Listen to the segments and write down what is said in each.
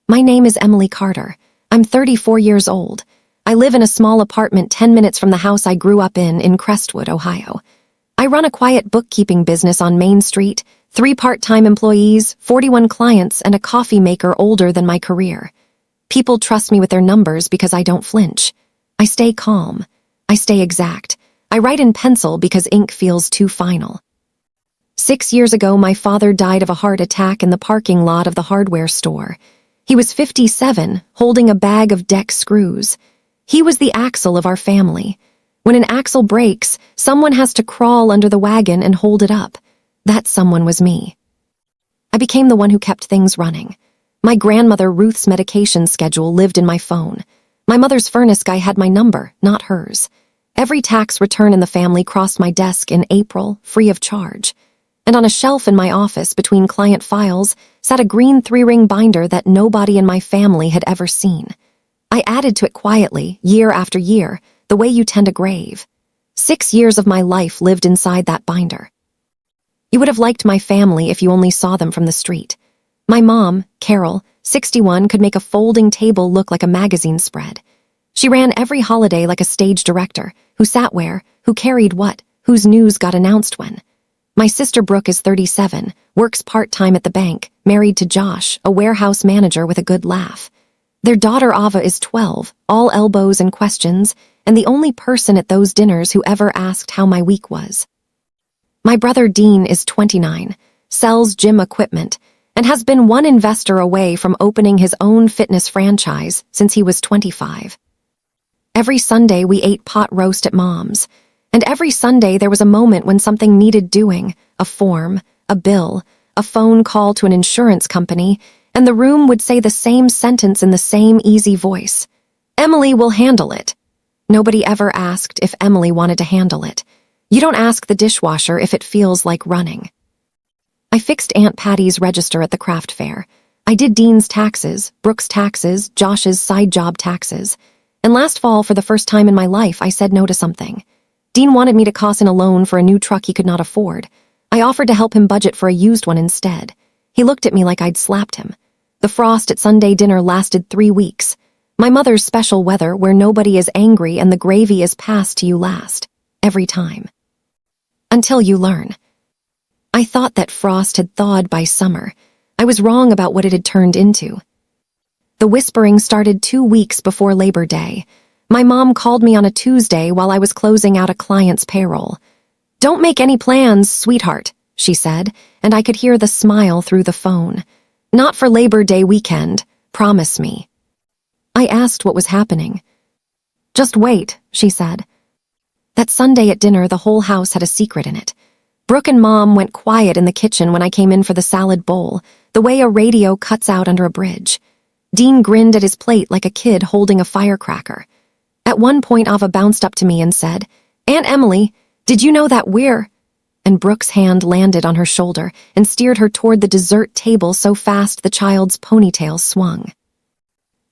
My name is Emily Carter. I'm 34 years old. I live in a small apartment 10 minutes from the house I grew up in Crestwood, Ohio. I run a quiet bookkeeping business on Main Street, 3 part-time employees, 41 clients, and a coffee maker older than my career. People trust me with their numbers because I don't flinch. I stay calm. I stay exact. I write in pencil because ink feels too final. 6 years ago, my father died of a heart attack in the parking lot of the hardware store. He was 57, holding a bag of deck screws. He was the axle of our family. When an axle breaks, someone has to crawl under the wagon and hold it up. That someone was me. I became the one who kept things running. My grandmother Ruth's medication schedule lived in my phone. My mother's furnace guy had my number, not hers. Every tax return in the family crossed my desk in April, free of charge. And on a shelf in my office between client files sat a green 3-ring binder that nobody in my family had ever seen. I added to it quietly, year after year, the way you tend a grave. 6 years of my life lived inside that binder. You would have liked my family if you only saw them from the street. My mom, Carol, 61, could make a folding table look like a magazine spread. She ran every holiday like a stage director, who sat where, who carried what, whose news got announced when. My sister Brooke is 37, works part-time at the bank, married to Josh, a warehouse manager with a good laugh. Their daughter Ava is 12, all elbows and questions, and the only person at those dinners who ever asked how my week was. My brother Dean is 29, sells gym equipment, and has been one investor away from opening his own fitness franchise since he was 25. Every Sunday we ate pot roast at Mom's, and every Sunday there was a moment when something needed doing, a form, a bill, a phone call to an insurance company, and the room would say the same sentence in the same easy voice. Emily will handle it. Nobody ever asked if Emily wanted to handle it. You don't ask the dishwasher if it feels like running. I fixed Aunt Patty's register at the craft fair. I did Dean's taxes, Brooke's taxes, Josh's side job taxes. And last fall, for the first time in my life, I said no to something. Dean wanted me to cost in a loan for a new truck he could not afford. I offered to help him budget for a used one instead. He looked at me like I'd slapped him. The frost at Sunday dinner lasted 3 weeks. My mother's special weather where nobody is angry and the gravy is passed to you last. Every time. Until you learn. I thought that frost had thawed by summer. I was wrong about what it had turned into. The whispering started 2 weeks before Labor Day. My mom called me on a Tuesday while I was closing out a client's payroll. "Don't make any plans, sweetheart," she said, and I could hear the smile through the phone. "Not for Labor Day weekend, promise me." I asked what was happening. "Just wait," she said. That Sunday at dinner, the whole house had a secret in it. Brooke and Mom went quiet in the kitchen when I came in for the salad bowl, the way a radio cuts out under a bridge. Dean grinned at his plate like a kid holding a firecracker. At one point, Ava bounced up to me and said, "Aunt Emily, did you know that we're—" And Brooke's hand landed on her shoulder and steered her toward the dessert table so fast the child's ponytail swung.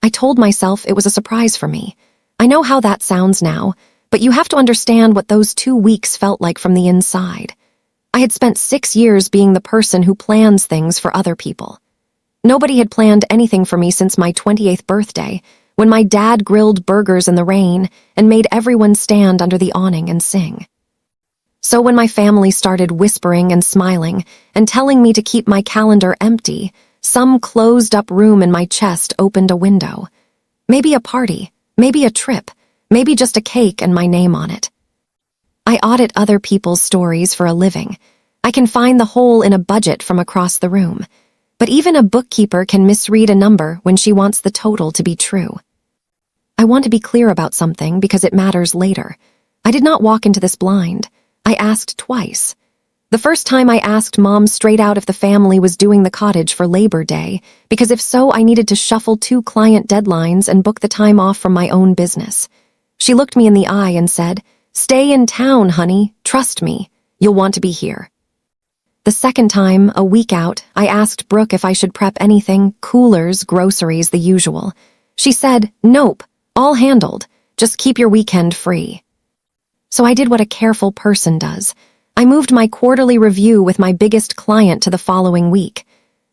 I told myself it was a surprise for me. I know how that sounds now, but you have to understand what those 2 weeks felt like from the inside. I had spent 6 years being the person who plans things for other people. Nobody had planned anything for me since my 28th birthday, when my dad grilled burgers in the rain and made everyone stand under the awning and sing. So when my family started whispering and smiling and telling me to keep my calendar empty, some closed-up room in my chest opened a window. Maybe a party, maybe a trip, maybe just a cake and my name on it. I audit other people's stories for a living. I can find the hole in a budget from across the room. But even a bookkeeper can misread a number when she wants the total to be true. I want to be clear about something because it matters later. I did not walk into this blind. I asked twice. The first time I asked Mom straight out if the family was doing the cottage for Labor Day, because if so, I needed to shuffle 2 client deadlines and book the time off from my own business. She looked me in the eye and said, "Stay in town, honey. Trust me. You'll want to be here." The second time, a week out, I asked Brooke if I should prep anything, coolers, groceries, the usual. She said, "Nope, all handled. Just keep your weekend free." So I did what a careful person does. I moved my quarterly review with my biggest client to the following week.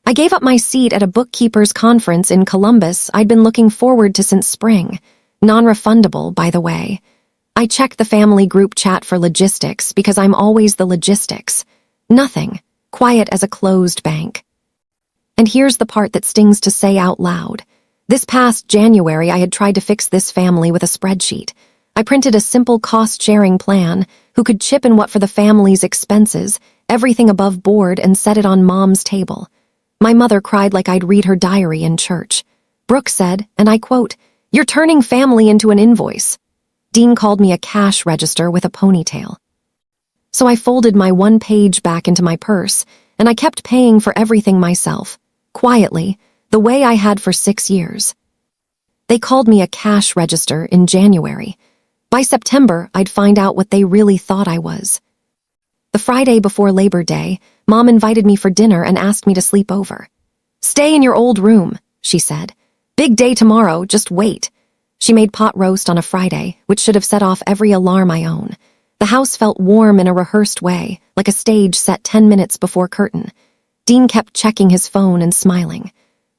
I gave up my seat at a bookkeepers' conference in Columbus I'd been looking forward to since spring. Non-refundable, by the way. I checked the family group chat for logistics because I'm always the logistics. Nothing. Quiet as a closed bank. And here's the part that stings to say out loud. This past January, I had tried to fix this family with a spreadsheet. I printed a simple cost-sharing plan, who could chip in what for the family's expenses, everything above board, and set it on Mom's table. My mother cried like I'd read her diary in church. Brooke said, and I quote, "You're turning family into an invoice." Dean called me a cash register with a ponytail. So I folded my one page back into my purse, and I kept paying for everything myself, quietly, the way I had for 6 years. They called me a cash register in January. By September, I'd find out what they really thought I was. The Friday before Labor Day, Mom invited me for dinner and asked me to sleep over. "Stay in your old room," she said. "Big day tomorrow, just wait." She made pot roast on a Friday, which should have set off every alarm I own. The house felt warm in a rehearsed way, like a stage set 10 minutes before curtain. Dean kept checking his phone and smiling.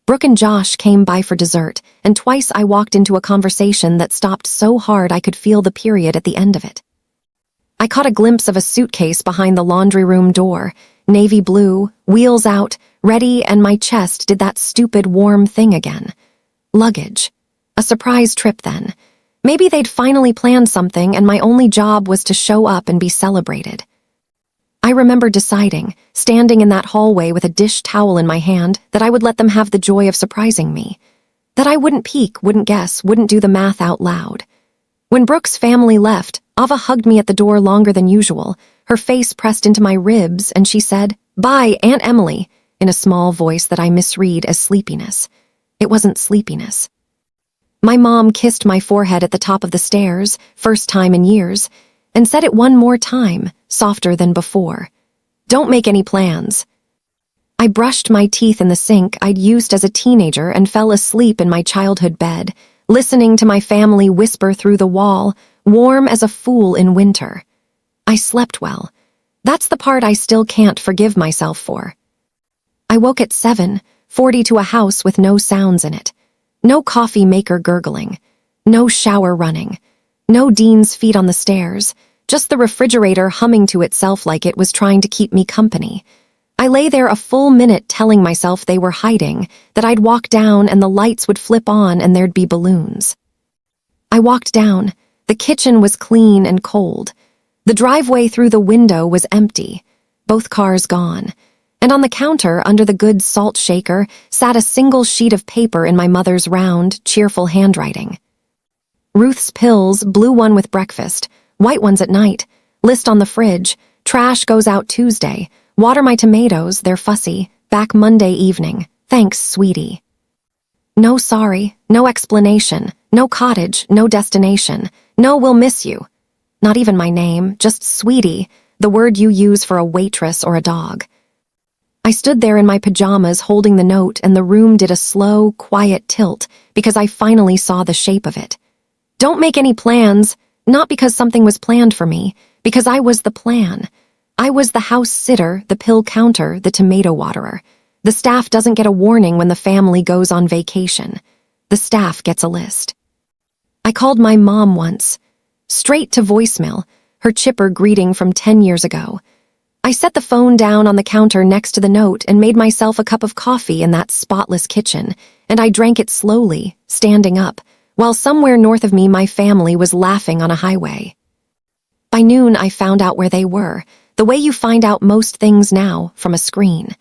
Brooke and Josh came by for dessert, and twice I walked into a conversation that stopped so hard I could feel the period at the end of it. I caught a glimpse of a suitcase behind the laundry room door, navy blue, wheels out, ready, and my chest did that stupid warm thing again. Luggage. A surprise trip then. Maybe they'd finally planned something and my only job was to show up and be celebrated. I remember deciding, standing in that hallway with a dish towel in my hand, that I would let them have the joy of surprising me. That I wouldn't peek, wouldn't guess, wouldn't do the math out loud. When Brooke's family left, Ava hugged me at the door longer than usual, her face pressed into my ribs, and she said, "Bye, Aunt Emily," in a small voice that I misread as sleepiness. It wasn't sleepiness. My mom kissed my forehead at the top of the stairs, first time in years, and said it one more time, softer than before. "Don't make any plans." I brushed my teeth in the sink I'd used as a teenager and fell asleep in my childhood bed, listening to my family whisper through the wall, warm as a fool in winter. I slept well. That's the part I still can't forgive myself for. I woke at 7:40 to a house with no sounds in it. No coffee maker gurgling. No shower running. No Dean's feet on the stairs. Just the refrigerator humming to itself like it was trying to keep me company. I lay there a full minute telling myself they were hiding, that I'd walk down and the lights would flip on and there'd be balloons. I walked down. The kitchen was clean and cold. The driveway through the window was empty. Both cars gone. And on the counter, under the good salt shaker, sat a single sheet of paper in my mother's round, cheerful handwriting. Ruth's pills, blue one with breakfast, white ones at night, list on the fridge, trash goes out Tuesday, water my tomatoes, they're fussy, back Monday evening, thanks, sweetie. No sorry, no explanation, no cottage, no destination, no we'll miss you. Not even my name, just sweetie, the word you use for a waitress or a dog. I stood there in my pajamas holding the note and the room did a slow, quiet tilt because I finally saw the shape of it. Don't make any plans, not because something was planned for me, because I was the plan. I was the house sitter, the pill counter, the tomato waterer. The staff doesn't get a warning when the family goes on vacation. The staff gets a list. I called my mom once, straight to voicemail, her chipper greeting from 10 years ago. I set the phone down on the counter next to the note and made myself a cup of coffee in that spotless kitchen, and I drank it slowly, standing up, while somewhere north of me my family was laughing on a highway. By noon I found out where they were, the way you find out most things now, from a screen.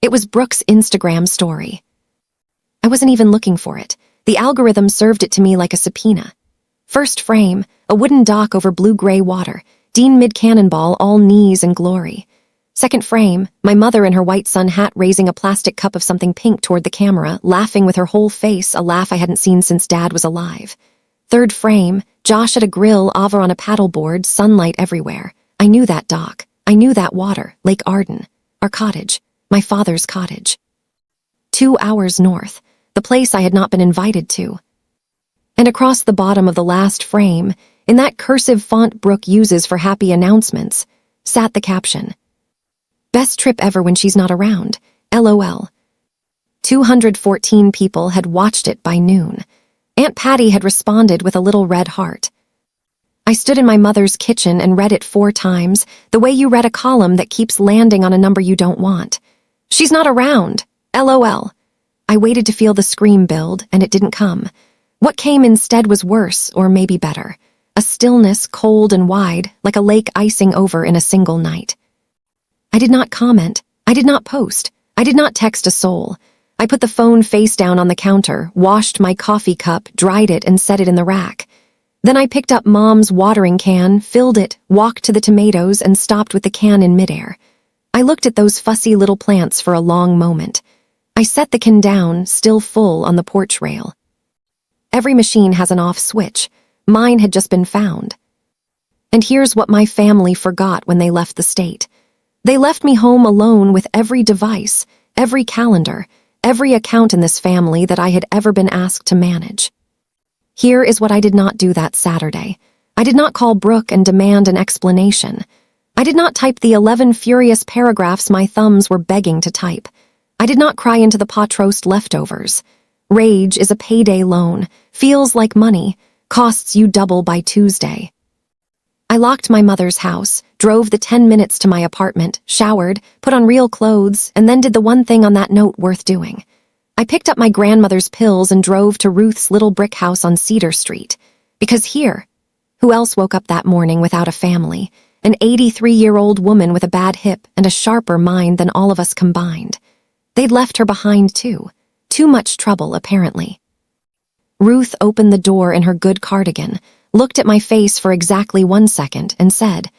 It was Brooke's Instagram story. I wasn't even looking for it. The algorithm served it to me like a subpoena. First frame, a wooden dock over blue-gray water, Dean mid-cannonball, all knees and glory. Second frame, my mother in her white sun hat raising a plastic cup of something pink toward the camera, laughing with her whole face, a laugh I hadn't seen since Dad was alive. Third frame, Josh at a grill, Ava on a paddleboard, sunlight everywhere. I knew that dock. I knew that water, Lake Arden. Our cottage. My father's cottage. 2 hours north, the place I had not been invited to. And across the bottom of the last frame, in that cursive font Brooke uses for happy announcements, sat the caption. Best trip ever when she's not around. LOL. 214 people had watched it by noon. Aunt Patty had responded with a little red heart. I stood in my mother's kitchen and read it 4 times, the way you read a column that keeps landing on a number you don't want. She's not around. LOL. I waited to feel the scream build, and it didn't come. What came instead was worse, or maybe better. A stillness, cold and wide, like a lake icing over in a single night. I did not comment. I did not post. I did not text a soul. I put the phone face down on the counter, washed my coffee cup, dried it, and set it in the rack. Then I picked up Mom's watering can, filled it, walked to the tomatoes, and stopped with the can in midair. I looked at those fussy little plants for a long moment. I set the can down, still full, on the porch rail. Every machine has an off switch. Mine had just been found. And here's what my family forgot when they left the state. They left me home alone with every device, every calendar, every account in this family that I had ever been asked to manage. Here is what I did not do that Saturday. I did not call Brooke and demand an explanation. I did not type the 11 furious paragraphs my thumbs were begging to type. I did not cry into the pot roast leftovers. Rage is a payday loan, feels like money, costs you double by Tuesday. I locked my mother's house, drove the 10 minutes to my apartment, showered, put on real clothes, and then did the one thing on that note worth doing. I picked up my grandmother's pills and drove to Ruth's little brick house on Cedar Street. Because here, who else woke up that morning without a family? An 83-year-old woman with a bad hip and a sharper mind than all of us combined. They'd left her behind, too. Too much trouble, apparently. Ruth opened the door in her good cardigan, looked at my face for exactly 1 second, and said,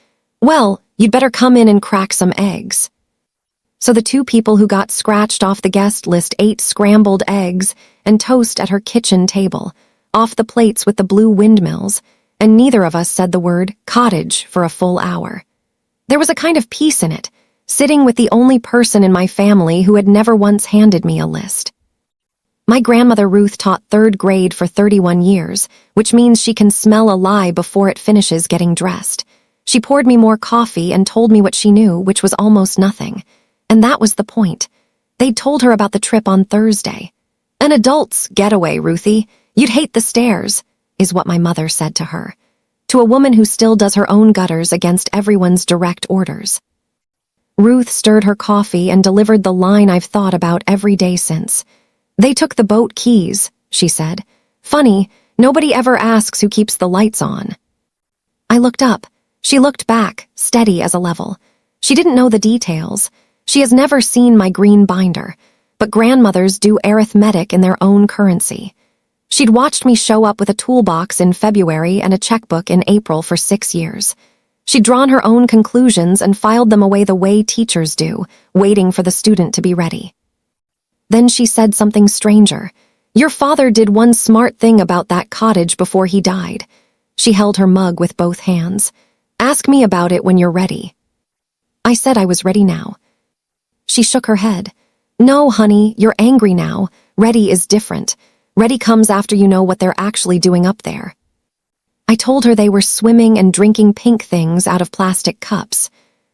"Well, you'd better come in and crack some eggs." So the 2 people who got scratched off the guest list ate scrambled eggs and toast at her kitchen table, off the plates with the blue windmills, and neither of us said the word cottage for a full hour. There was a kind of peace in it, sitting with the only person in my family who had never once handed me a list. My grandmother Ruth taught 3rd grade for 31 years, which means she can smell a lie before it finishes getting dressed. She poured me more coffee and told me what she knew, which was almost nothing. And that was the point. They'd told her about the trip on Thursday. "An adult's getaway, Ruthie. You'd hate the stairs," is what my mother said to her. To a woman who still does her own gutters against everyone's direct orders. Ruth stirred her coffee and delivered the line I've thought about every day since. "They took the boat keys," she said. "Funny, nobody ever asks who keeps the lights on." I looked up. She looked back, steady as a level. She didn't know the details. She has never seen my green binder, but grandmothers do arithmetic in their own currency. She'd watched me show up with a toolbox in February and a checkbook in April for 6 years. She'd drawn her own conclusions and filed them away the way teachers do, waiting for the student to be ready. Then she said something stranger. "Your father did one smart thing about that cottage before he died." She held her mug with both hands. "Ask me about it when you're ready." I said I was ready now. She shook her head. "No, honey, you're angry now. Ready is different. Ready comes after you know what they're actually doing up there." I told her they were swimming and drinking pink things out of plastic cups.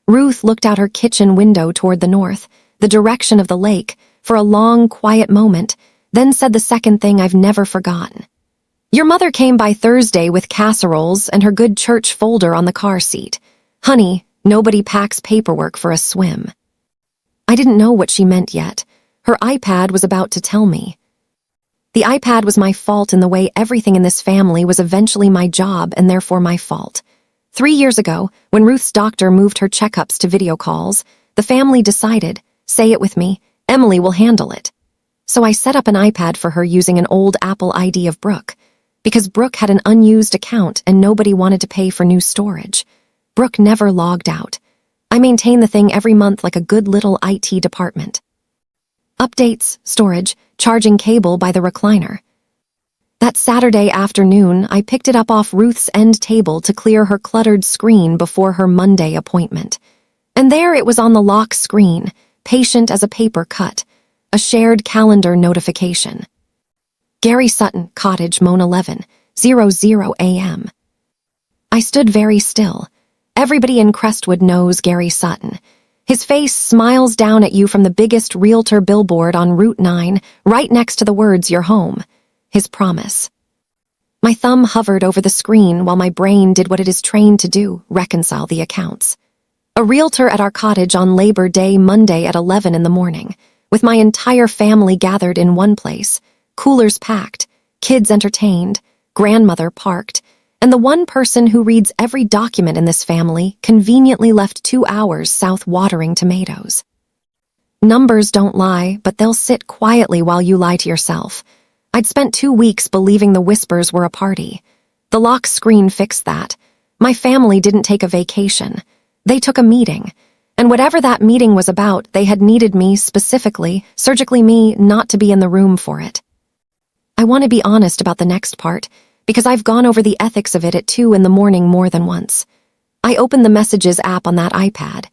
Ruth looked out her kitchen window toward the north, the direction of the lake, for a long, quiet moment, then said the second thing I've never forgotten. "Your mother came by Thursday with casseroles and her good church folder on the car seat. Honey, nobody packs paperwork for a swim." I didn't know what she meant yet. Her iPad was about to tell me. The iPad was my fault in the way everything in this family was eventually my job and therefore my fault. 3 years ago, when Ruth's doctor moved her checkups to video calls, the family decided, say it with me, Emily will handle it. So I set up an iPad for her using an old Apple ID of Brooke, because Brooke had an unused account and nobody wanted to pay for new storage. Brooke never logged out. I maintain the thing every month like a good little IT department. Updates, storage, charging cable by the recliner. That Saturday afternoon, I picked it up off Ruth's end table to clear her cluttered screen before her Monday appointment. And there it was on the lock screen, patient as a paper cut, a shared calendar notification. Gary Sutton, Cottage, Moan 11:00 a.m. I stood very still. Everybody in Crestwood knows Gary Sutton. His face smiles down at you from the biggest realtor billboard on Route 9, right next to the words "Your home." His promise. My thumb hovered over the screen while my brain did what it is trained to do, reconcile the accounts. A realtor at our cottage on Labor Day Monday at 11 in the morning, with my entire family gathered in one place, coolers packed, kids entertained, grandmother parked, and the one person who reads every document in this family conveniently left 2 hours south watering tomatoes. Numbers don't lie, but they'll sit quietly while you lie to yourself. I'd spent 2 weeks believing the whispers were a party. The lock screen fixed that. My family didn't take a vacation. They took a meeting. And whatever that meeting was about, they had needed me specifically, surgically me, not to be in the room for it. I want to be honest about the next part, because I've gone over the ethics of it at 2 in the morning more than once. I opened the Messages app on that iPad.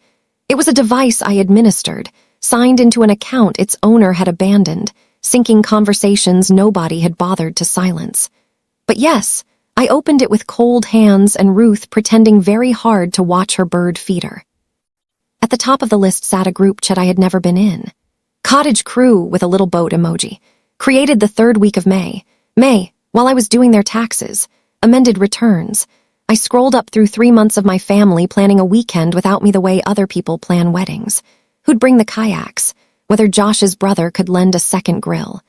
It was a device I administered, signed into an account its owner had abandoned, syncing conversations nobody had bothered to silence. But yes, I opened it with cold hands and Ruth pretending very hard to watch her bird feeder. At the top of the list sat a group chat I had never been in. Cottage crew with a little boat emoji. Created the 3rd week of May. While I was doing their taxes. Amended returns. I scrolled up through 3 months of my family planning a weekend without me the way other people plan weddings. Who'd bring the kayaks? Whether Josh's brother could lend a second grill.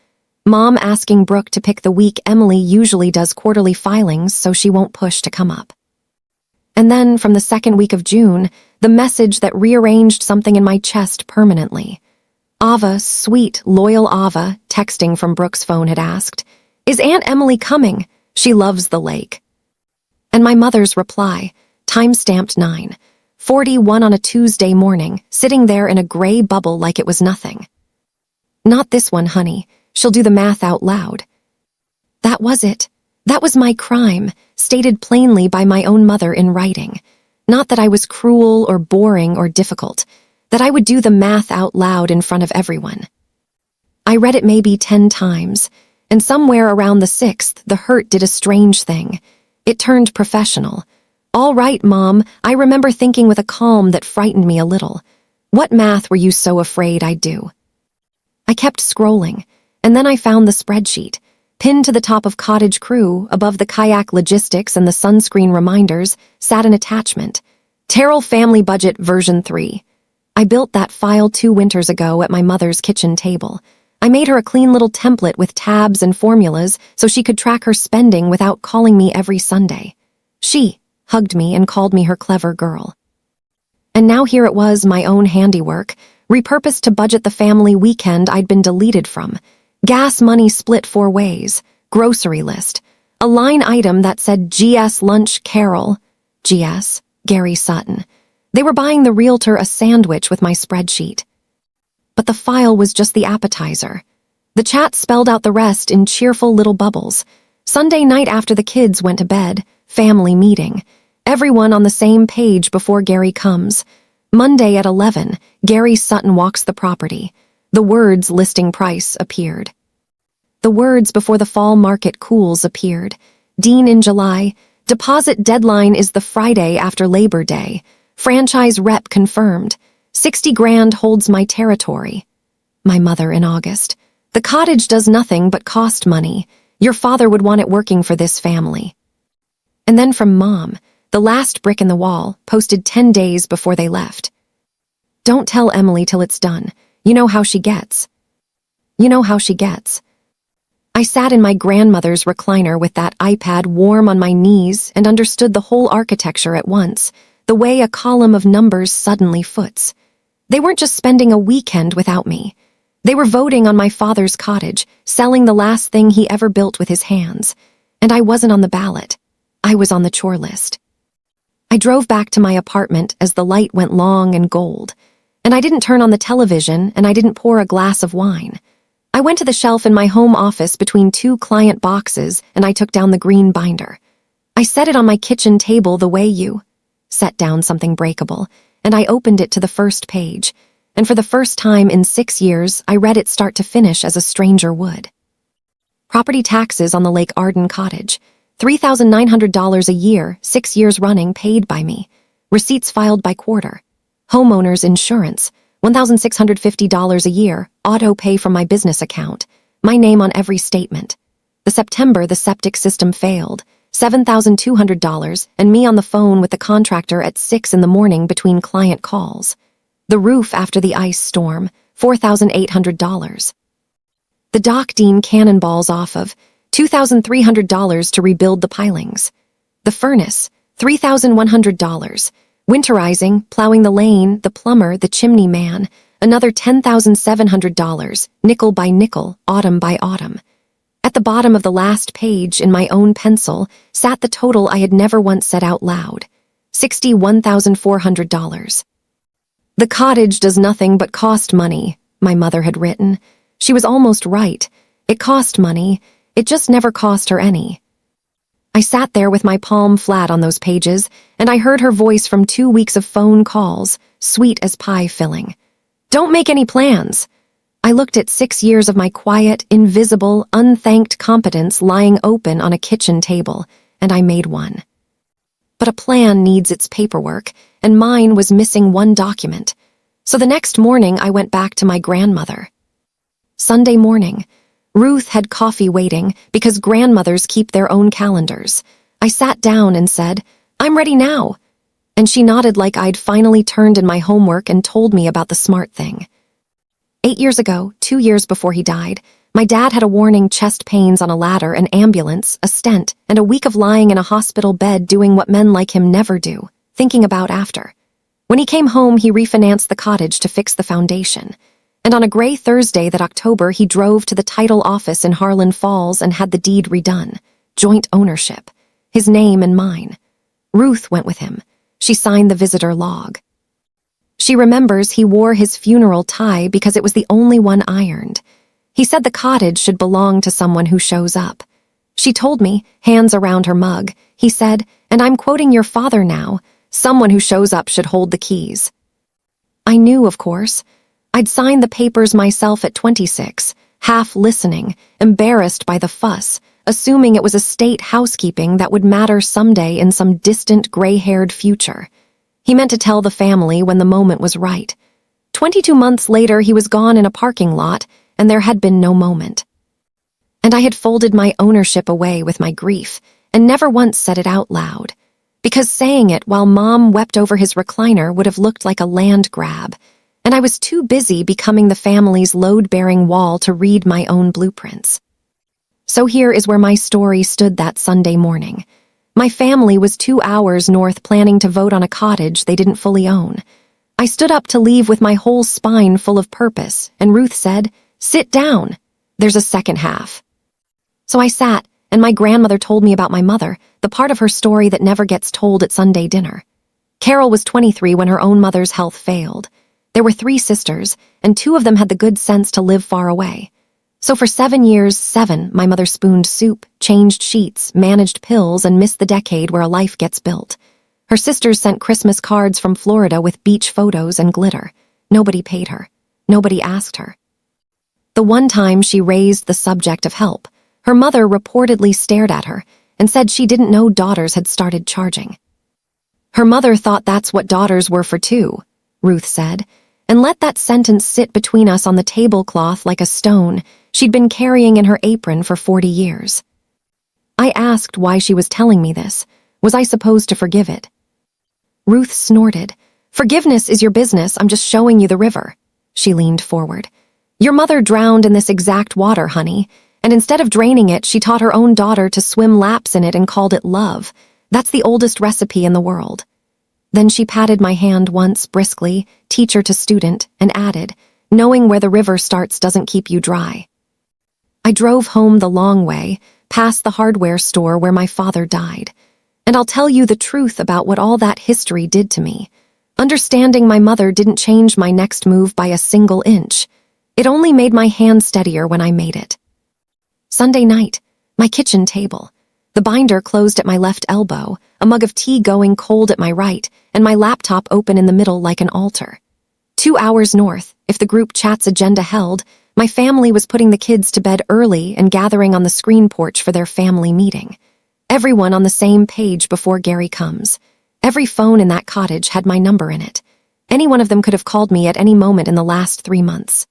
Mom asking Brooke to pick the week Emily usually does quarterly filings so she won't push to come up. And then, from the 2nd week of June, the message that rearranged something in my chest permanently. Ava, sweet, loyal Ava, texting from Brooke's phone had asked, "Is Aunt Emily coming? She loves the lake." And my mother's reply, time-stamped 9:41 on a Tuesday morning, sitting there in a gray bubble like it was nothing. "Not this one, honey. She'll do the math out loud." That was it. That was my crime, stated plainly by my own mother in writing. Not that I was cruel or boring or difficult, that I would do the math out loud in front of everyone. I read it maybe 10 times, and somewhere around the 6th, the hurt did a strange thing. It turned professional. "All right, Mom," I remember thinking with a calm that frightened me a little. What math were you so afraid I'd do? I kept scrolling, and then I found the spreadsheet. Pinned to the top of Cottage Crew, above the kayak logistics and the sunscreen reminders, sat an attachment. Terrell Family Budget version 3. I built that file 2 winters ago at my mother's kitchen table. I made her a clean little template with tabs and formulas so she could track her spending without calling me every Sunday. She hugged me and called me her clever girl. And now here it was, my own handiwork, repurposed to budget the family weekend I'd been deleted from. Gas money split 4 ways, grocery list, a line item that said GS Lunch Carol, GS, Gary Sutton. They were buying the realtor a sandwich with my spreadsheet. But the file was just the appetizer. The chat spelled out the rest in cheerful little bubbles. Sunday night after the kids went to bed, family meeting. Everyone on the same page before Gary comes. Monday at 11, Gary Sutton walks the property. The words listing price appeared. The words before the fall market cools appeared. Dean in July. Deposit deadline is the Friday after Labor Day. Franchise rep confirmed. 60 grand holds my territory. My mother in August. The cottage does nothing but cost money. Your father would want it working for this family. And then from Mom, the last brick in the wall, posted 10 days before they left. Don't tell Emily till it's done. You know how she gets. You know how she gets. I sat in my grandmother's recliner with that iPad warm on my knees and understood the whole architecture at once, the way a column of numbers suddenly foots. They weren't just spending a weekend without me. They were voting on my father's cottage, selling the last thing he ever built with his hands. And I wasn't on the ballot. I was on the chore list. I drove back to my apartment as the light went long and gold. And I didn't turn on the television, and I didn't pour a glass of wine. I went to the shelf in my home office between 2 client boxes, and I took down the green binder. I set it on my kitchen table the way you set down something breakable, and I opened it to the first page, and for the first time in 6 years, I read it start to finish as a stranger would. Property taxes on the Lake Arden cottage, $3,900 a year, 6 years running, paid by me. Receipts filed by quarter. Homeowner's insurance, $1,650 a year, auto pay from my business account, my name on every statement. The September the septic system failed, $7,200, and me on the phone with the contractor at 6 in the morning between client calls. The roof after the ice storm, $4,800. The dock Dean cannonballs off of, $2,300 to rebuild the pilings. The furnace, $3,100. Winterizing, plowing the lane, the plumber, the chimney man, another $10,700, nickel by nickel, autumn by autumn. At the bottom of the last page, in my own pencil, sat the total I had never once said out loud, $61,400. The cottage does nothing but cost money, my mother had written. She was almost right. It cost money. It just never cost her any. I sat there with my palm flat on those pages, and I heard her voice from 2 weeks of phone calls, sweet as pie filling. Don't make any plans. I looked at 6 years of my quiet, invisible, unthanked competence lying open on a kitchen table, and I made one. But a plan needs its paperwork, and mine was missing one document. So the next morning I went back to my grandmother. Sunday morning. Ruth had coffee waiting because grandmothers keep their own calendars. I sat down and said, "I'm ready now." And she nodded like I'd finally turned in my homework and told me about the smart thing. 8 years ago, 2 years before he died, my dad had a warning: chest pains on a ladder, an ambulance, a stent, and a week of lying in a hospital bed doing what men like him never do, thinking about after. When he came home, he refinanced the cottage to fix the foundation. And on a gray Thursday that October, he drove to the title office in Harlan Falls and had the deed redone. Joint ownership. His name and mine. Ruth went with him. She signed the visitor log. She remembers he wore his funeral tie because it was the only one ironed. He said the cottage should belong to someone who shows up. She told me, hands around her mug, he said, and I'm quoting your father now, someone who shows up should hold the keys. I knew, of course. I'd signed the papers myself at 26, half listening, embarrassed by the fuss, assuming it was estate housekeeping that would matter someday in some distant gray-haired future. He meant to tell the family when the moment was right. 22 months later, he was gone in a parking lot, and there had been no moment. And I had folded my ownership away with my grief, and never once said it out loud, because saying it while Mom wept over his recliner would have looked like a land grab, and I was too busy becoming the family's load-bearing wall to read my own blueprints. So here is where my story stood that Sunday morning. My family was 2 hours north planning to vote on a cottage they didn't fully own. I stood up to leave with my whole spine full of purpose, and Ruth said, "Sit down. There's a second half." So I sat, and my grandmother told me about my mother, the part of her story that never gets told at Sunday dinner. Carol was 23 when her own mother's health failed. There were 3 sisters, and 2 of them had the good sense to live far away. So for 7 years, my mother spooned soup, changed sheets, managed pills, and missed the decade where a life gets built. Her sisters sent Christmas cards from Florida with beach photos and glitter. Nobody paid her. Nobody asked her. The one time she raised the subject of help, her mother reportedly stared at her and said she didn't know daughters had started charging. Her mother thought that's what daughters were for too, Ruth said, and let that sentence sit between us on the tablecloth like a stone she'd been carrying in her apron for 40 years. I asked why she was telling me this. Was I supposed to forgive it? Ruth snorted. "Forgiveness is your business, I'm just showing you the river." She leaned forward. "Your mother drowned in this exact water, honey, and instead of draining it, she taught her own daughter to swim laps in it and called it love. That's the oldest recipe in the world." Then she patted my hand once briskly, teacher to student, and added, "Knowing where the river starts doesn't keep you dry." I drove home the long way, past the hardware store where my father died. And I'll tell you the truth about what all that history did to me. Understanding my mother didn't change my next move by a single inch. It only made my hand steadier when I made it. Sunday night, my kitchen table. The binder closed at my left elbow, a mug of tea going cold at my right, and my laptop open in the middle like an altar. 2 hours north, if the group chat's agenda held, my family was putting the kids to bed early and gathering on the screen porch for their family meeting. Everyone on the same page before Gary comes. Every phone in that cottage had my number in it. Any one of them could have called me at any moment in the last 3 months.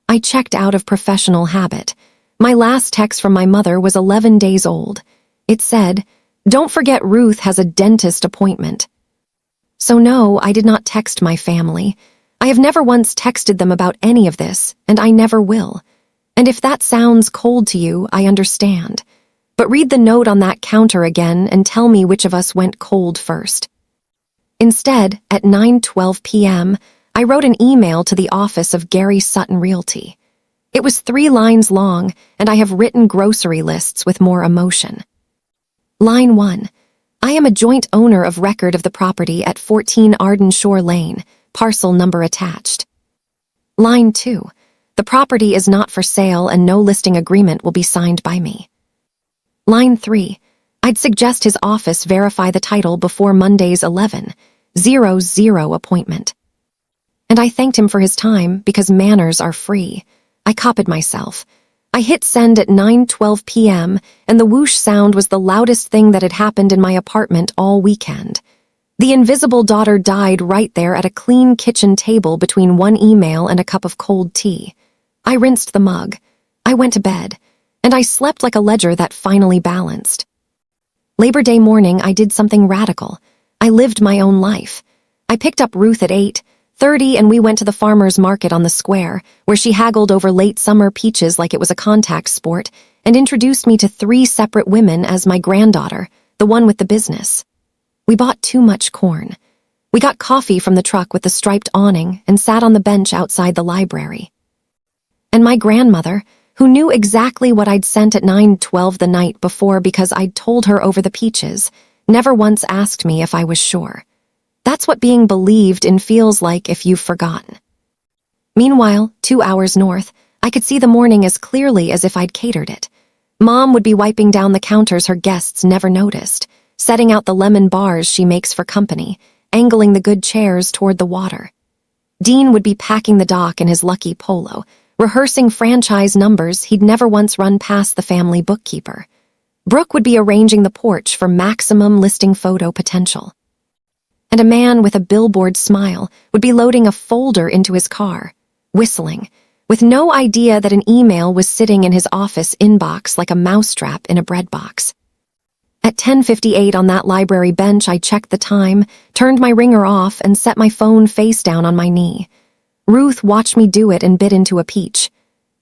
I checked out of professional habit. My last text from my mother was 11 days old. It said, "Don't forget Ruth has a dentist appointment." So no, I did not text my family. I have never once texted them about any of this, and I never will. And if that sounds cold to you, I understand. But read the note on that counter again and tell me which of us went cold first. Instead, at 9:12 p.m., I wrote an email to the office of Gary Sutton Realty. It was 3 lines long, and I have written grocery lists with more emotion. Line 1. I am a joint owner of record of the property at 14 Arden Shore Lane, parcel number attached. Line 2. The property is not for sale and no listing agreement will be signed by me. Line 3. I'd suggest his office verify the title before Monday's 11:00 appointment. And I thanked him for his time because manners are free. I copied myself. I hit send at 9:12 p.m., and the whoosh sound was the loudest thing that had happened in my apartment all weekend. The invisible daughter died right there at a clean kitchen table between one email and a cup of cold tea. I rinsed the mug. I went to bed, and I slept like a ledger that finally balanced. Labor Day morning, I did something radical. I lived my own life. I picked up Ruth at 8:30 and we went to the farmer's market on the square, where she haggled over late summer peaches like it was a contact sport and introduced me to 3 separate women as my granddaughter, the one with the business. We bought too much corn. We got coffee from the truck with the striped awning and sat on the bench outside the library. And my grandmother, who knew exactly what I'd sent at 9:12 the night before because I'd told her over the peaches, never once asked me if I was sure. That's what being believed in feels like if you've forgotten. Meanwhile, 2 hours north, I could see the morning as clearly as if I'd catered it. Mom would be wiping down the counters her guests never noticed, setting out the lemon bars she makes for company, angling the good chairs toward the water. Dean would be packing the dock in his lucky polo, rehearsing franchise numbers he'd never once run past the family bookkeeper. Brooke would be arranging the porch for maximum listing photo potential. And a man with a billboard smile would be loading a folder into his car, whistling, with no idea that an email was sitting in his office inbox like a mousetrap in a bread box. At 10:58 on that library bench, I checked the time, turned my ringer off, and set my phone face down on my knee. Ruth watched me do it and bit into a peach.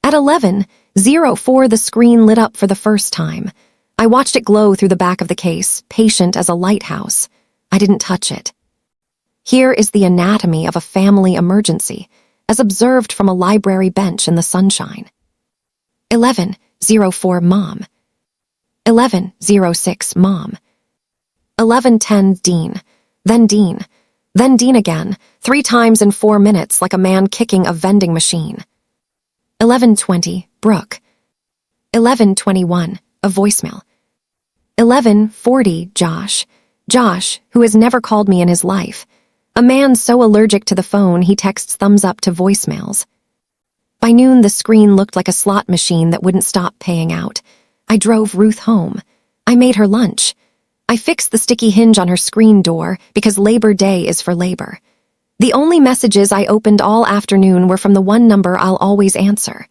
At 11:04, the screen lit up for the first time. I watched it glow through the back of the case, patient as a lighthouse. I didn't touch it. Here is the anatomy of a family emergency, as observed from a library bench in the sunshine. 11:04 Mom. 11:06 Mom. 11:10 Dean. Then Dean. Then Dean again, 3 times in 4 minutes like a man kicking a vending machine. 11:20 Brooke. 11:21 a voicemail. 11:40 Josh. Josh, who has never called me in his life. A man so allergic to the phone he texts thumbs up to voicemails. By noon, the screen looked like a slot machine that wouldn't stop paying out. I drove Ruth home. I made her lunch. I fixed the sticky hinge on her screen door because Labor Day is for labor. The only messages I opened all afternoon were from the one number I'll always answer.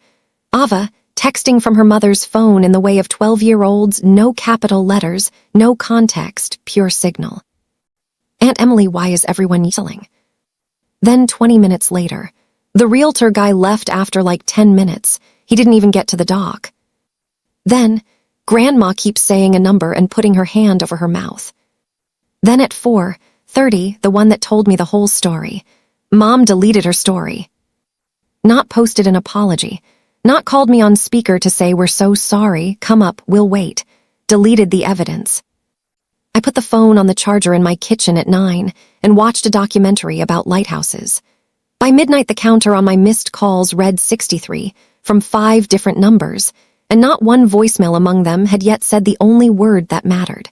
Ava, texting from her mother's phone in the way of 12-year-olds, no capital letters, no context, pure signal. Aunt Emily, why is everyone yelling? Then 20 minutes later, the realtor guy left after like 10 minutes. He didn't even get to the dock. Then, Grandma keeps saying a number and putting her hand over her mouth. Then at 4:30, the one that told me the whole story. Mom deleted her story. Not posted an apology. Not called me on speaker to say we're so sorry, come up, we'll wait. Deleted the evidence. I put the phone on the charger in my kitchen at 9 and watched a documentary about lighthouses. By midnight, the counter on my missed calls read 63 from 5 different numbers, and not one voicemail among them had yet said the only word that mattered.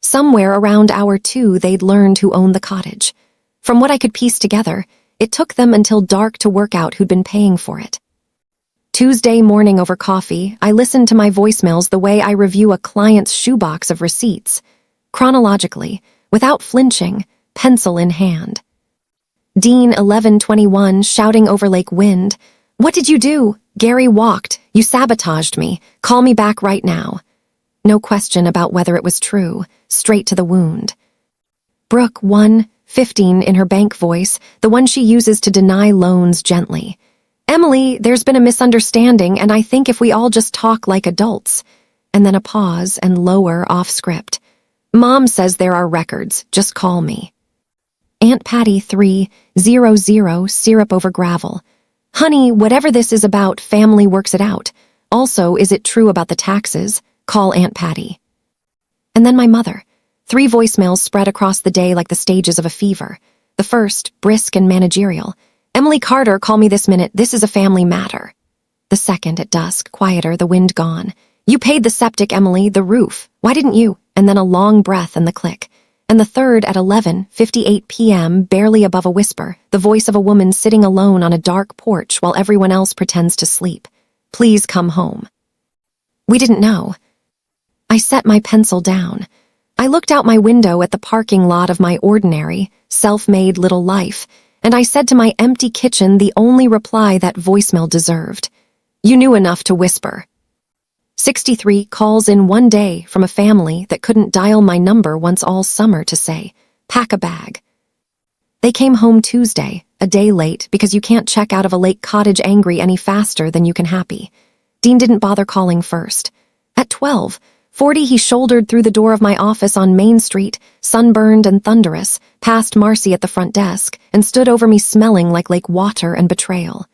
Somewhere around hour 2, they'd learned who owned the cottage. From what I could piece together, it took them until dark to work out who'd been paying for it. Tuesday morning over coffee, I listened to my voicemails the way I review a client's shoebox of receipts, chronologically, without flinching, pencil in hand. Dean 11:21 shouting over Lake Wind. What did you do? Gary walked. You sabotaged me. Call me back right now. No question about whether it was true. Straight to the wound. Brooke 1:15 in her bank voice, the one she uses to deny loans gently. Emily, there's been a misunderstanding, and I think if we all just talk like adults. And then a pause and lower off script. Mom says there are records. Just call me. Aunt Patty 3:00 syrup over gravel. Honey, whatever this is about, family works it out. Also, is it true about the taxes? Call Aunt Patty. And then my mother. 3 voicemails spread across the day like the stages of a fever. The first, brisk and managerial. Emily Carter, call me this minute. This is a family matter. The second, at dusk, quieter, the wind gone. You paid the septic, Emily, the roof. Why didn't you? And then a long breath and the click. And the third, at 11:58 p.m., barely above a whisper, the voice of a woman sitting alone on a dark porch while everyone else pretends to sleep. Please come home. We didn't know. I set my pencil down. I looked out my window at the parking lot of my ordinary, self-made little life, and I said to my empty kitchen the only reply that voicemail deserved. You knew enough to whisper. 63 calls in one day from a family that couldn't dial my number once all summer to say, pack a bag. They came home Tuesday, a day late, because you can't check out of a lake cottage angry any faster than you can happy. Dean didn't bother calling first. At 12:40, he shouldered through the door of my office on Main Street, sunburned and thunderous, past Marcy at the front desk, and stood over me smelling like lake water and betrayal.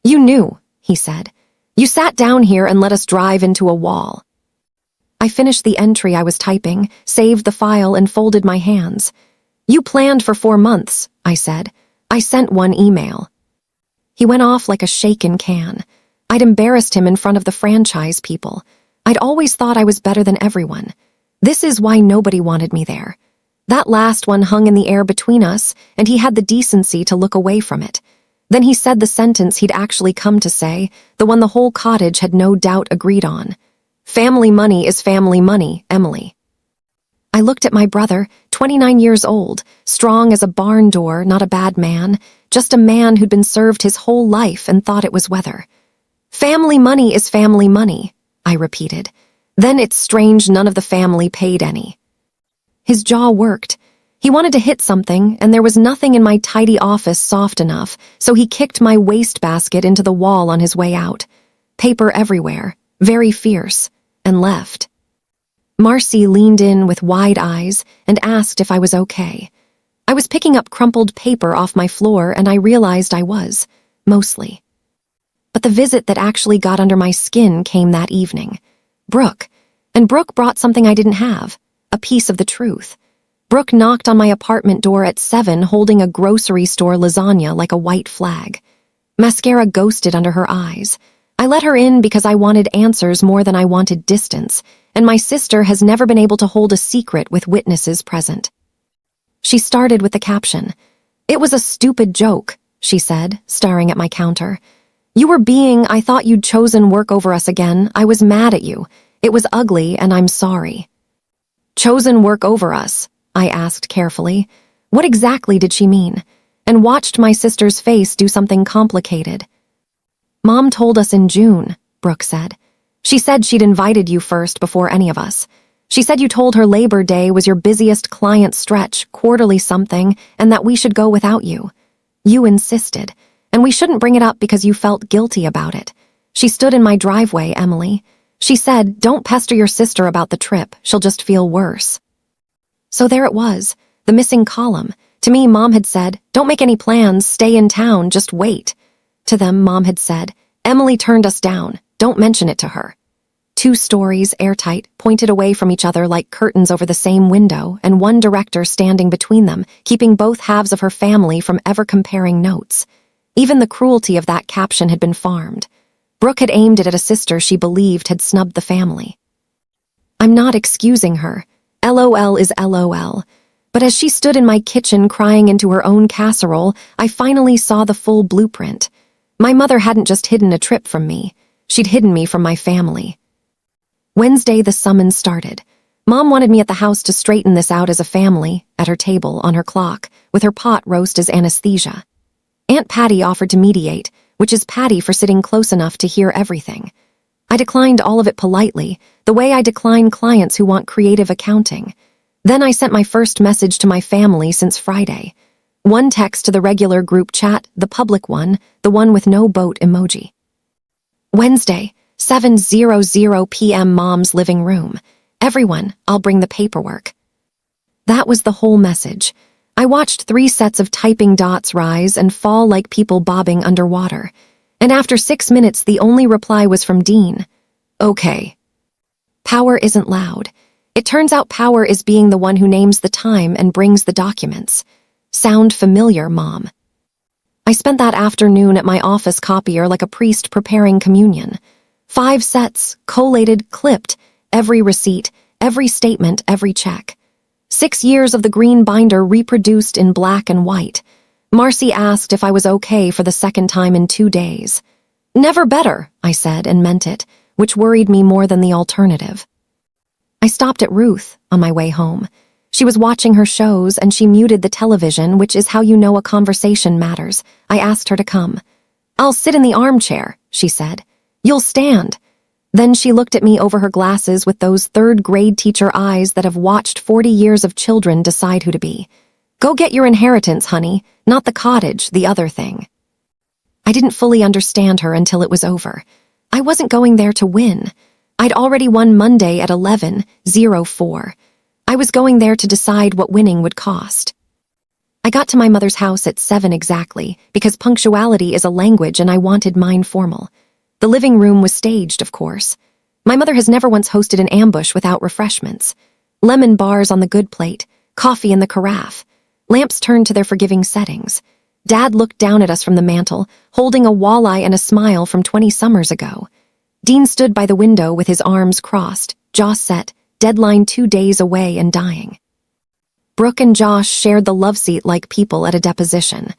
You knew, he said. You sat down here and let us drive into a wall. I finished the entry I was typing, saved the file, and folded my hands. You planned for 4 months, I said. I sent one email. He went off like a shaken can. I'd embarrassed him in front of the franchise people. I'd always thought I was better than everyone. This is why nobody wanted me there. That last one hung in the air between us, and he had the decency to look away from it. Then he said the sentence he'd actually come to say, the one the whole cottage had no doubt agreed on. Family money is family money, Emily. I looked at my brother, 29 years old, strong as a barn door, not a bad man, just a man who'd been served his whole life and thought it was weather. Family money is family money, I repeated. Then it's strange none of the family paid any. His jaw worked. He wanted to hit something, and there was nothing in my tidy office soft enough, so he kicked my wastebasket into the wall on his way out. Paper everywhere, very fierce, and left. Marcy leaned in with wide eyes and asked if I was okay. I was picking up crumpled paper off my floor, and I realized I was, mostly. But the visit that actually got under my skin came that evening. Brooke. And Brooke brought something I didn't have, a piece of the truth. Brooke knocked on my apartment door at 7 holding a grocery store lasagna like a white flag. Mascara ghosted under her eyes. I let her in because I wanted answers more than I wanted distance, and my sister has never been able to hold a secret with witnesses present. She started with the caption. It was a stupid joke, she said, staring at my counter. You were being, I thought you'd chosen work over us again. I was mad at you. It was ugly, and I'm sorry. Chosen work over us? I asked carefully. What exactly did she mean? And watched my sister's face do something complicated. Mom told us in June, Brooke said. She said she'd invited you first before any of us. She said you told her Labor Day was your busiest client stretch, quarterly something, and that we should go without you. You insisted, and we shouldn't bring it up because you felt guilty about it. She stood in my driveway, Emily. She said, don't pester your sister about the trip, she'll just feel worse. So there it was, the missing column. To me, Mom had said, don't make any plans, stay in town, just wait. To them, Mom had said, Emily turned us down, don't mention it to her. 2 stories, airtight, pointed away from each other like curtains over the same window, and one director standing between them, keeping both halves of her family from ever comparing notes. Even the cruelty of that caption had been farmed. Brooke had aimed it at a sister she believed had snubbed the family. I'm not excusing her. LOL is LOL. But as she stood in my kitchen crying into her own casserole, I finally saw the full blueprint. My mother hadn't just hidden a trip from me. She'd hidden me from my family. Wednesday, the summons started. Mom wanted me at the house to straighten this out as a family, at her table, on her clock, with her pot roast as anesthesia. Aunt Patty offered to mediate, which is Patty for sitting close enough to hear everything. I declined all of it politely, the way I decline clients who want creative accounting. Then I sent my first message to my family since Friday. One text to the regular group chat, the public one, the one with no boat emoji. Wednesday, 7:00 p.m. Mom's living room. Everyone, I'll bring the paperwork. That was the whole message. I watched 3 sets of typing dots rise and fall like people bobbing underwater. And after 6 minutes, the only reply was from Dean. Okay. Power isn't loud. It turns out power is being the one who names the time and brings the documents. Sound familiar, Mom? I spent that afternoon at my office copier like a priest preparing communion. 5 sets, collated, clipped, every receipt, every statement, every check. 6 years of the green binder reproduced in black and white. Marcy asked if I was okay for the second time in 2 days. Never better, I said and meant it, which worried me more than the alternative. I stopped at Ruth on my way home. She was watching her shows and she muted the television, which is how you know a conversation matters. I asked her to come. I'll sit in the armchair, she said. You'll stand. Then she looked at me over her glasses with those third-grade teacher eyes that have watched 40 years of children decide who to be. Go get your inheritance, honey, not the cottage, the other thing. I didn't fully understand her until it was over. I wasn't going there to win. I'd already won Monday at 11:04. I was going there to decide what winning would cost. I got to my mother's house at 7 exactly, because punctuality is a language and I wanted mine formal. The living room was staged, of course. My mother has never once hosted an ambush without refreshments. Lemon bars on the good plate, coffee in the carafe. Lamps turned to their forgiving settings. Dad looked down at us from the mantel, holding a walleye and a smile from 20 summers ago. Dean stood by the window with his arms crossed, jaw set, deadline 2 days away and dying. Brooke and Josh shared the love seat like people at a deposition.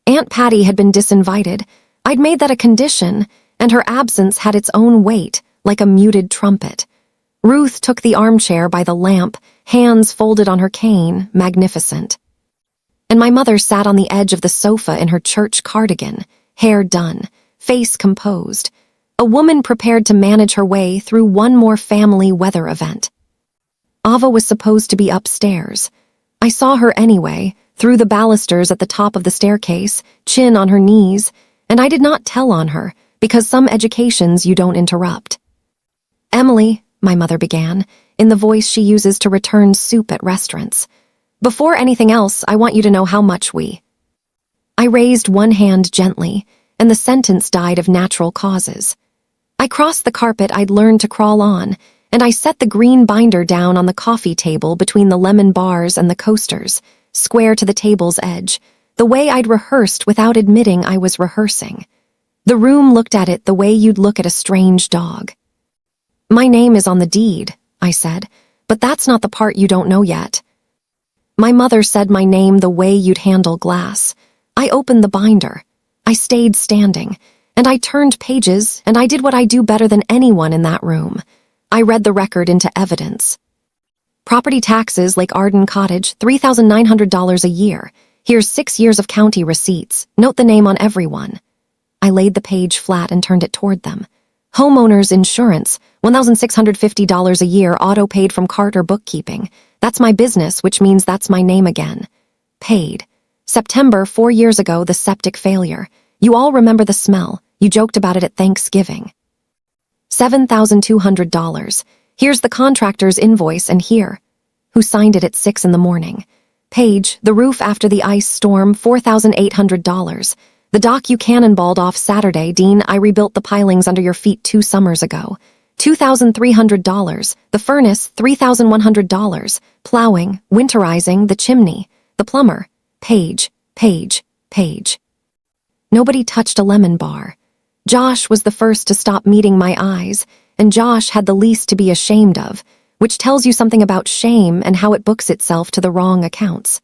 Aunt Patty had been disinvited. I'd made that a condition, and her absence had its own weight, like a muted trumpet. Ruth took the armchair by the lamp, hands folded on her cane, magnificent. And my mother sat on the edge of the sofa in her church cardigan, hair done, face composed. A woman prepared to manage her way through one more family weather event. Ava was supposed to be upstairs. I saw her anyway, through the balusters at the top of the staircase, chin on her knees, and I did not tell on her, because some educations you don't interrupt. Emily, my mother began, in the voice she uses to return soup at restaurants. Before anything else, I want you to know how much we... I raised one hand gently, and the sentence died of natural causes. I crossed the carpet I'd learned to crawl on, and I set the green binder down on the coffee table between the lemon bars and the coasters, square to the table's edge, the way I'd rehearsed without admitting I was rehearsing. The room looked at it the way you'd look at a strange dog. My name is on the deed, I said, but that's not the part you don't know yet. My mother said my name the way you'd handle glass. I opened the binder. I stayed standing, and I turned pages, and I did what I do better than anyone in that room. I read the record into evidence. Property taxes, Lake Arden Cottage, $3,900 a year. Here's 6 years of county receipts. Note the name on everyone. I laid the page flat and turned it toward them. Homeowner's insurance, $1,650 a year, auto-paid from Carter Bookkeeping. That's my business, which means that's my name again. Paid. September, 4 years ago, the septic failure. You all remember the smell. You joked about it at Thanksgiving. $7,200. Here's the contractor's invoice, and here. Who signed it at 6 in the morning? Page, the roof after the ice storm, $4,800. The dock you cannonballed off Saturday, Dean. I rebuilt the pilings under your feet 2 summers ago. $2,300. The furnace, $3,100. Plowing, winterizing, the chimney. The plumber. Page. Nobody touched a lemon bar. Josh was the first to stop meeting my eyes, and Josh had the least to be ashamed of, which tells you something about shame and how it books itself to the wrong accounts.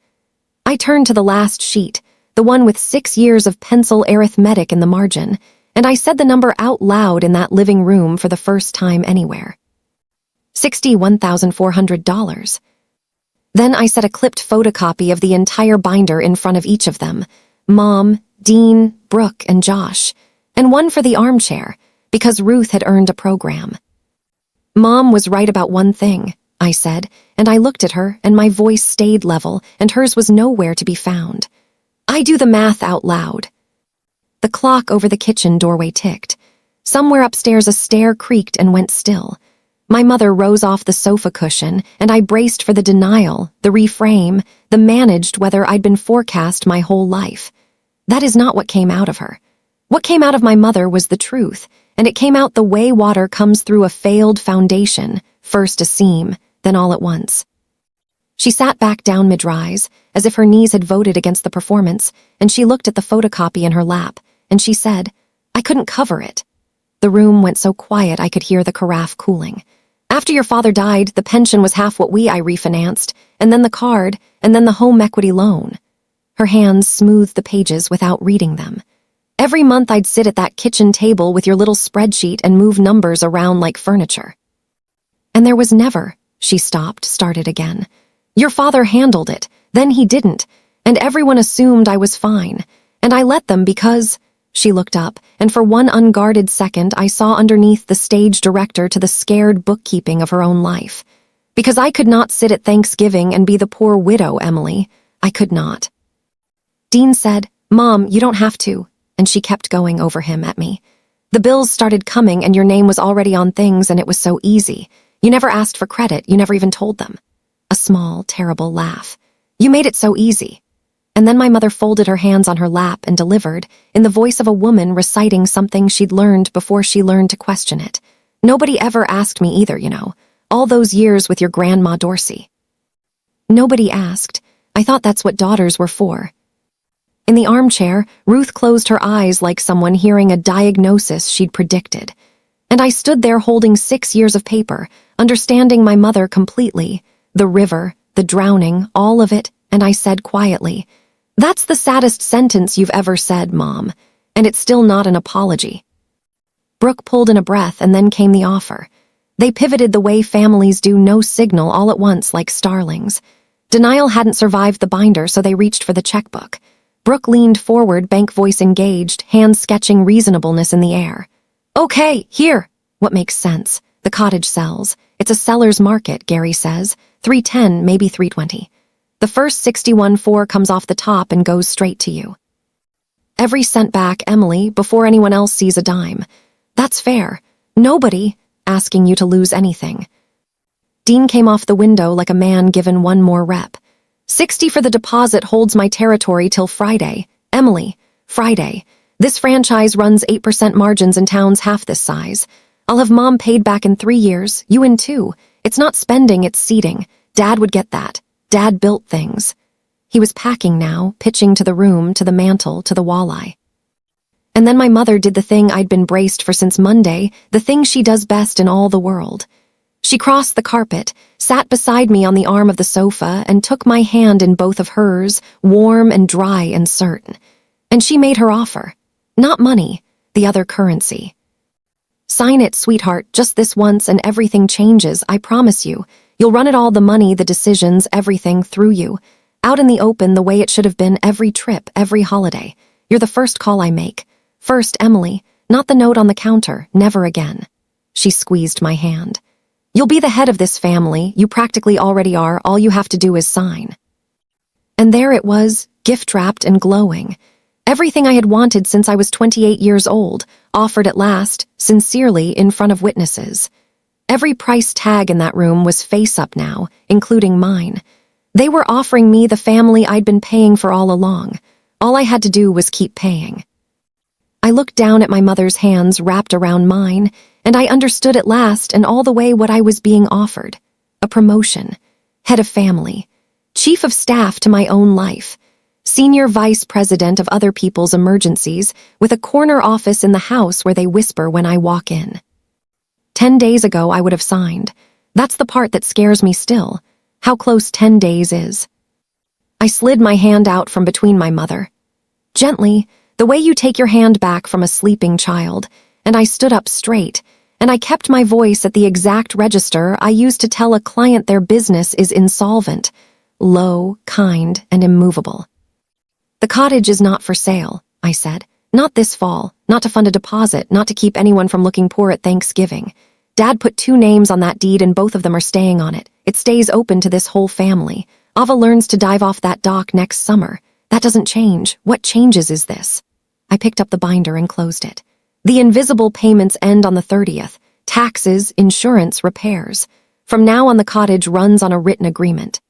I turned to the last sheet, the one with 6 years of pencil arithmetic in the margin, and I said the number out loud in that living room for the first time anywhere. $61,400. Then I set a clipped photocopy of the entire binder in front of each of them, Mom, Dean, Brooke, and Josh, and one for the armchair, because Ruth had earned a program. Mom was right about one thing, I said, and I looked at her, and my voice stayed level, and hers was nowhere to be found. I do the math out loud. The clock over the kitchen doorway ticked. Somewhere upstairs a stair creaked and went still. My mother rose off the sofa cushion, and I braced for the denial, the reframe, the managed whether I'd been forecast my whole life. That is not what came out of her. What came out of my mother was the truth, and it came out the way water comes through a failed foundation, first a seam, then all at once. She sat back down mid-rise, as if her knees had voted against the performance, and she looked at the photocopy in her lap, and she said, I couldn't cover it. The room went so quiet I could hear the carafe cooling. After your father died, the pension was half what I refinanced, and then the card, and then the home equity loan. Her hands smoothed the pages without reading them. Every month I'd sit at that kitchen table with your little spreadsheet and move numbers around like furniture. And there was never, she stopped, started again. Your father handled it, then he didn't, and everyone assumed I was fine, and I let them because... She looked up, and for one unguarded second I saw underneath the stage director to the scared bookkeeping of her own life. Because I could not sit at Thanksgiving and be the poor widow, Emily. I could not. Dean said, Mom, you don't have to, and she kept going over him at me. The bills started coming and your name was already on things and it was so easy. You never asked for credit, you never even told them. A small, terrible laugh. You made it so easy. And then my mother folded her hands on her lap and delivered, in the voice of a woman reciting something she'd learned before she learned to question it. Nobody ever asked me either, you know, all those years with your Grandma Dorsey. Nobody asked. I thought that's what daughters were for. In the armchair, Ruth closed her eyes like someone hearing a diagnosis she'd predicted. And I stood there holding 6 years of paper, understanding my mother completely, the river, the drowning, all of it, and I said quietly, That's the saddest sentence you've ever said, Mom, and it's still not an apology. Brooke pulled in a breath and then came the offer. They pivoted the way families do, no signal all at once like starlings. Denial hadn't survived the binder, so they reached for the checkbook. Brooke leaned forward, bank voice engaged, hands sketching reasonableness in the air. Okay, here. What makes sense? The cottage sells. It's a seller's market, Gary says. 310, maybe 320. The first 61.4 comes off the top and goes straight to you. Every cent back, Emily, before anyone else sees a dime. That's fair. Nobody asking you to lose anything. Dean came off the window like a man given one more rep. 60 for the deposit holds my territory till Friday. Emily, Friday. This franchise runs 8% margins in towns half this size. I'll have Mom paid back in 3 years, you in 2. It's not spending, it's seeding. Dad would get that. Dad built things. He was packing now, pitching to the room, to the mantel, to the walleye. And then my mother did the thing I'd been braced for since Monday, the thing she does best in all the world. She crossed the carpet, sat beside me on the arm of the sofa, and took my hand in both of hers, warm and dry and certain. And she made her offer. Not money, the other currency. Sign it, sweetheart, just this once and everything changes, I promise you. You'll run it all, the money, the decisions, everything through you. Out in the open, the way it should have been every trip, every holiday. You're the first call I make. First, Emily, not the note on the counter, never again. She squeezed my hand. You'll be the head of this family, you practically already are, all you have to do is sign. And there it was, gift-wrapped and glowing. Everything I had wanted since I was 28 years old, offered at last, sincerely, in front of witnesses. Every price tag in that room was face-up now, including mine. They were offering me the family I'd been paying for all along. All I had to do was keep paying. I looked down at my mother's hands wrapped around mine, and I understood at last and all the way what I was being offered. A promotion. Head of family. Chief of staff to my own life. Senior vice president of other people's emergencies, with a corner office in the house where they whisper when I walk in. 10 days ago I would have signed. That's the part that scares me still. How close 10 days is. I slid my hand out from between my mother. Gently, the way you take your hand back from a sleeping child, and I stood up straight, and I kept my voice at the exact register I used to tell a client their business is insolvent, low, kind, and immovable. The cottage is not for sale, I said. Not this fall, not to fund a deposit, not to keep anyone from looking poor at Thanksgiving. Dad put 2 names on that deed and both of them are staying on it. It stays open to this whole family. Ava learns to dive off that dock next summer. That doesn't change. What changes is this? I picked up the binder and closed it. The invisible payments end on the 30th. Taxes, insurance, repairs. From now on, the cottage runs on a written agreement.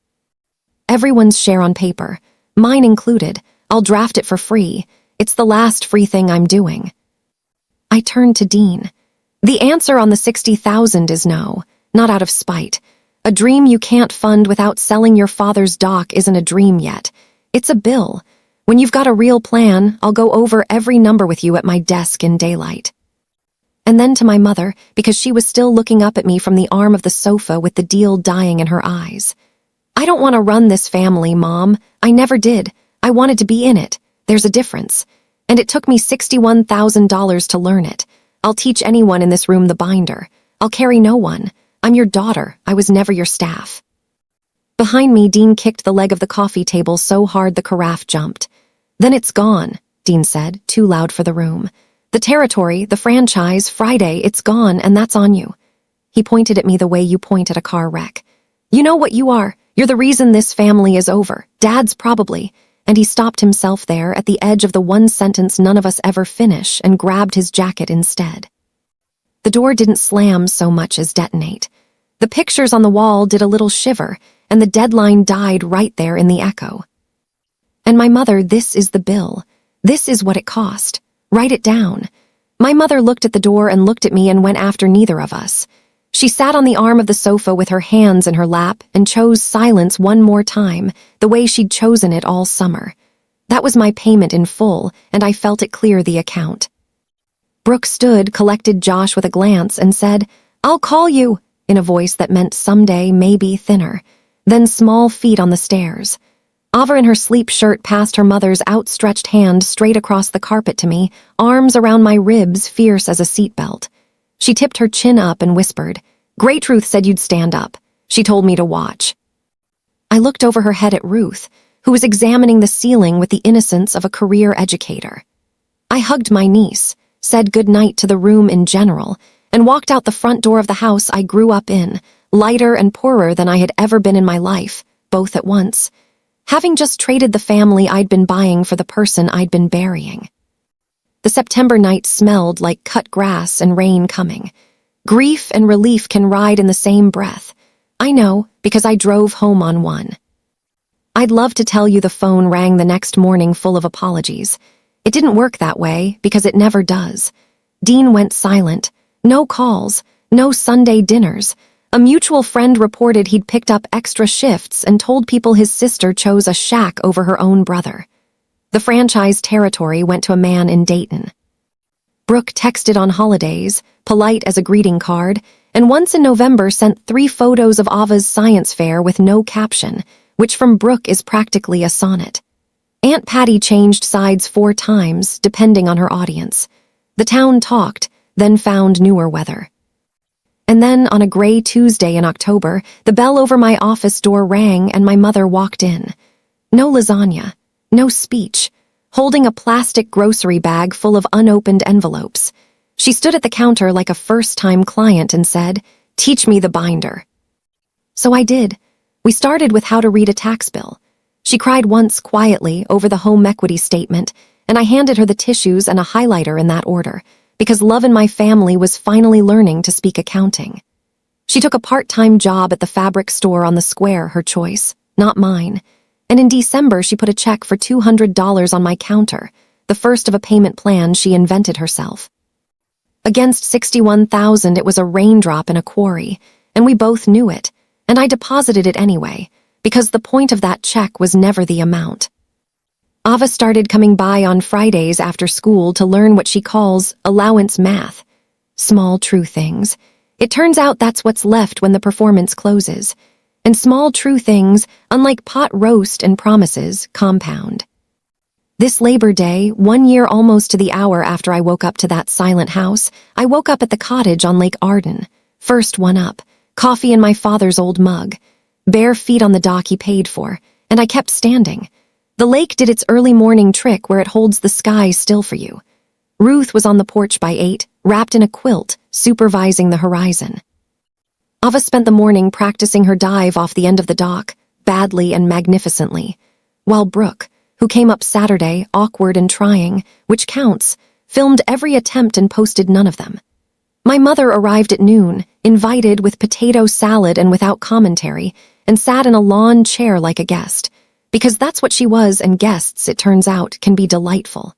Everyone's share on paper, mine included. I'll draft it for free. It's the last free thing I'm doing. I turned to Dean. The answer on the 60,000 is no, not out of spite. A dream you can't fund without selling your father's dock isn't a dream yet. It's a bill. When you've got a real plan, I'll go over every number with you at my desk in daylight. And then to my mother, because she was still looking up at me from the arm of the sofa with the deal dying in her eyes. I don't want to run this family, Mom. I never did. I wanted to be in it. There's a difference. And it took me $61,000 to learn it. I'll teach anyone in this room the binder. I'll carry no one. I'm your daughter. I was never your staff. Behind me, Dean kicked the leg of the coffee table so hard the carafe jumped. Then it's gone, Dean said, too loud for the room. The territory, the franchise, Friday, it's gone, and that's on you. He pointed at me the way you point at a car wreck. You know what you are. You're the reason this family is over. Dad's probably. And he stopped himself there at the edge of the one sentence none of us ever finish and grabbed his jacket instead. The door didn't slam so much as detonate. The pictures on the wall did a little shiver, and the deadline died right there in the echo. And my mother, this is the bill. This is what it cost. Write it down. My mother looked at the door and looked at me and went after neither of us. She sat on the arm of the sofa with her hands in her lap and chose silence one more time, the way she'd chosen it all summer. That was my payment in full, and I felt it clear the account. Brooke stood, collected Josh with a glance, and said, "I'll call you," in a voice that meant someday, maybe thinner. Then small feet on the stairs. Ava in her sleep shirt passed her mother's outstretched hand straight across the carpet to me, arms around my ribs fierce as a seatbelt. She tipped her chin up and whispered, "Great Truth said you'd stand up. She told me to watch." I looked over her head at Ruth, who was examining the ceiling with the innocence of a career educator. I hugged my niece, said good night to the room in general, and walked out the front door of the house I grew up in, lighter and poorer than I had ever been in my life, both at once, having just traded the family I'd been buying for the person I'd been burying. The September night smelled like cut grass and rain coming. Grief and relief can ride in the same breath. I know, because I drove home on one. I'd love to tell you the phone rang the next morning full of apologies. It didn't work that way, because it never does. Dean went silent. No calls, no Sunday dinners. A mutual friend reported he'd picked up extra shifts and told people his sister chose a shack over her own brother. The franchise territory went to a man in Dayton. Brooke texted on holidays, polite as a greeting card, and once in November sent 3 photos of Ava's science fair with no caption, which from Brooke is practically a sonnet. Aunt Patty changed sides 4 times, depending on her audience. The town talked, then found newer weather. And then, on a gray Tuesday in October, the bell over my office door rang and my mother walked in. No lasagna. No speech, holding a plastic grocery bag full of unopened envelopes. She stood at the counter like a first-time client and said, "Teach me the binder." So I did. We started with how to read a tax bill. She cried once quietly over the home equity statement, and I handed her the tissues and a highlighter in that order, because love in my family was finally learning to speak accounting. She took a part-time job at the fabric store on the square, her choice, not mine. And in December, she put a check for $200 on my counter, the first of a payment plan she invented herself. Against $61,000, it was a raindrop in a quarry, and we both knew it, and I deposited it anyway, because the point of that check was never the amount. Ava started coming by on Fridays after school to learn what she calls allowance math. Small true things. It turns out that's what's left when the performance closes. And small true things, unlike pot roast and promises, compound. This Labor Day, 1 year almost to the hour after I woke up to that silent house, I woke up at the cottage on Lake Arden. First one up, coffee in my father's old mug, bare feet on the dock he paid for, and I kept standing. The lake did its early morning trick where it holds the sky still for you. Ruth was on the porch by 8, wrapped in a quilt, supervising the horizon. Ava spent the morning practicing her dive off the end of the dock, badly and magnificently, while Brooke, who came up Saturday, awkward and trying, which counts, filmed every attempt and posted none of them. My mother arrived at noon, invited with potato salad and without commentary, and sat in a lawn chair like a guest, because that's what she was, and guests, it turns out, can be delightful.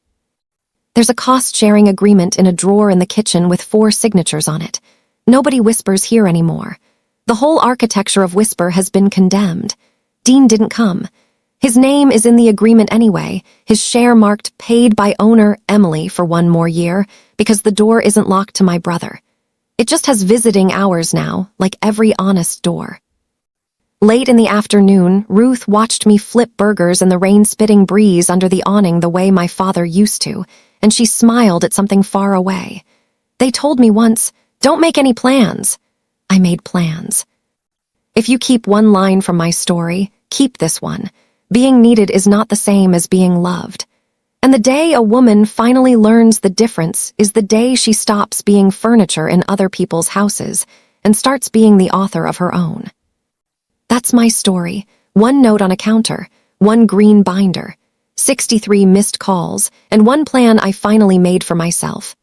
There's a cost-sharing agreement in a drawer in the kitchen with 4 signatures on it. Nobody whispers here anymore. The whole architecture of Whisper has been condemned. Dean didn't come. His name is in the agreement anyway, his share marked paid by owner Emily for 1 more year, because the door isn't locked to my brother. It just has visiting hours now, like every honest door. Late in the afternoon, Ruth watched me flip burgers in the rain-spitting breeze under the awning the way my father used to, and she smiled at something far away. They told me once, "Don't make any plans." I made plans. If you keep one line from my story, keep this one. Being needed is not the same as being loved. And the day a woman finally learns the difference is the day she stops being furniture in other people's houses and starts being the author of her own. That's my story. 1 note on a counter, 1 green binder, 63 missed calls, and 1 plan I finally made for myself.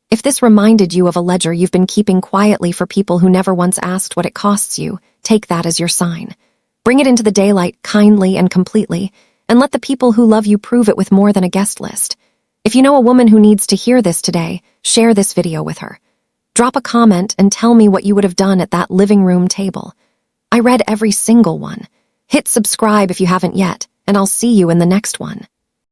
If this reminded you of a ledger you've been keeping quietly for people who never once asked what it costs you, take that as your sign. Bring it into the daylight kindly and completely, and let the people who love you prove it with more than a guest list. If you know a woman who needs to hear this today, share this video with her. Drop a comment and tell me what you would have done at that living room table. I read every single one. Hit subscribe if you haven't yet, and I'll see you in the next one.